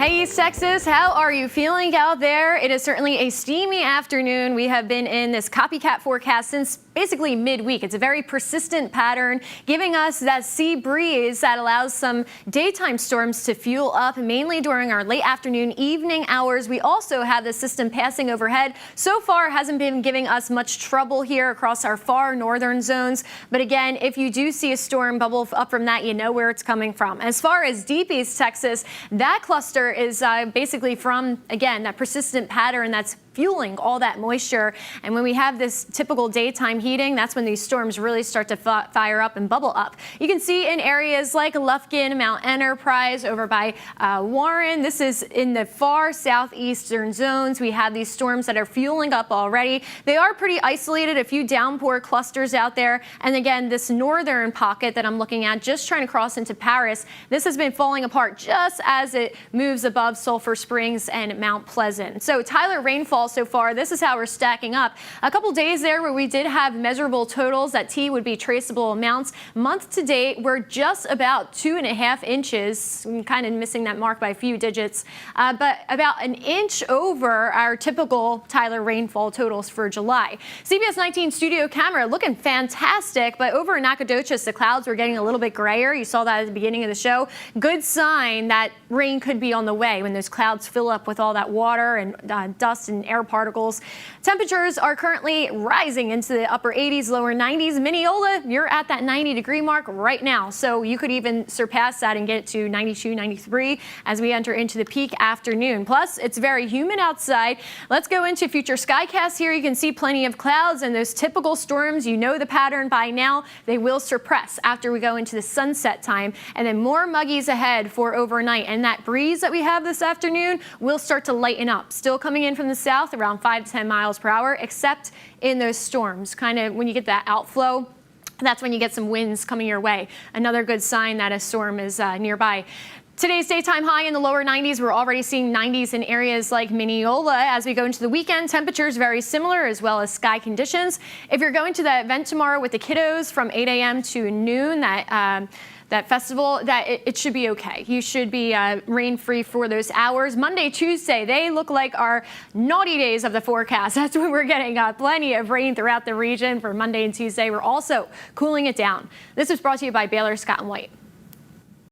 Hey East Texas, how are you feeling out there? It is certainly a steamy afternoon. We have been in this copycat forecast since basically midweek. It's a very persistent pattern, giving us that sea breeze that allows some daytime storms to fuel up, mainly during our late afternoon, evening hours. We also have the system passing overhead. So far, hasn't been giving us much trouble here across our far northern zones. But again, if you do see a storm bubble up from that, you know where it's coming from. As far as deep East Texas, that cluster is basically from, again, that persistent pattern that's fueling all that moisture. And when we have this typical daytime heating, that's when these storms really start to fire up and bubble up. You can see in areas like Lufkin, Mount Enterprise, over by Warren. This is in the far southeastern zones. We have these storms that are fueling up already. They are pretty isolated, a few downpour clusters out there. And again, this northern pocket that I'm looking at, just trying to cross into Paris, this has been falling apart just as it moves above Sulphur Springs and Mount Pleasant. So Tyler rainfall so far, this is how we're stacking up. A couple days there where we did have measurable totals, that T would be traceable amounts. Month to date, we're just about 2.5 inches, kind of missing that mark by a few digits, but about an inch over our typical Tyler rainfall totals for July. CBS 19 studio camera looking fantastic, but over in Nacogdoches, the clouds were getting a little bit grayer. You saw that at the beginning of the show. Good sign that rain could be on the way when those clouds fill up with all that water and dust and air particles. Temperatures are currently rising into the upper 80s, lower 90s. Mineola, you're at that 90-degree mark right now. So you could even surpass that and get it to 92, 93 as we enter into the peak afternoon. Plus, it's very humid outside. Let's go into future skycasts here. You can see plenty of clouds and those typical storms. You know the pattern by now. They will suppress after we go into the sunset time, and then more muggies ahead for overnight. And that breeze that we have this afternoon will start to lighten up. Still coming in from the south around 5 to 10 miles per hour, except in those storms. Kind of when you get that outflow, that's when you get some winds coming your way. Another good sign that a storm is nearby. Today's daytime high in the lower 90s. We're already seeing 90s in areas like Mineola. As we go into the weekend, temperatures very similar, as well as sky conditions. If you're going to that event tomorrow with the kiddos from 8 a.m. to noon, that festival, it should be okay. You should be rain-free for those hours. Monday, Tuesday, they look like our naughty days of the forecast. That's when we're getting plenty of rain throughout the region for Monday and Tuesday. We're also cooling it down. This was brought to you by Baylor Scott & White.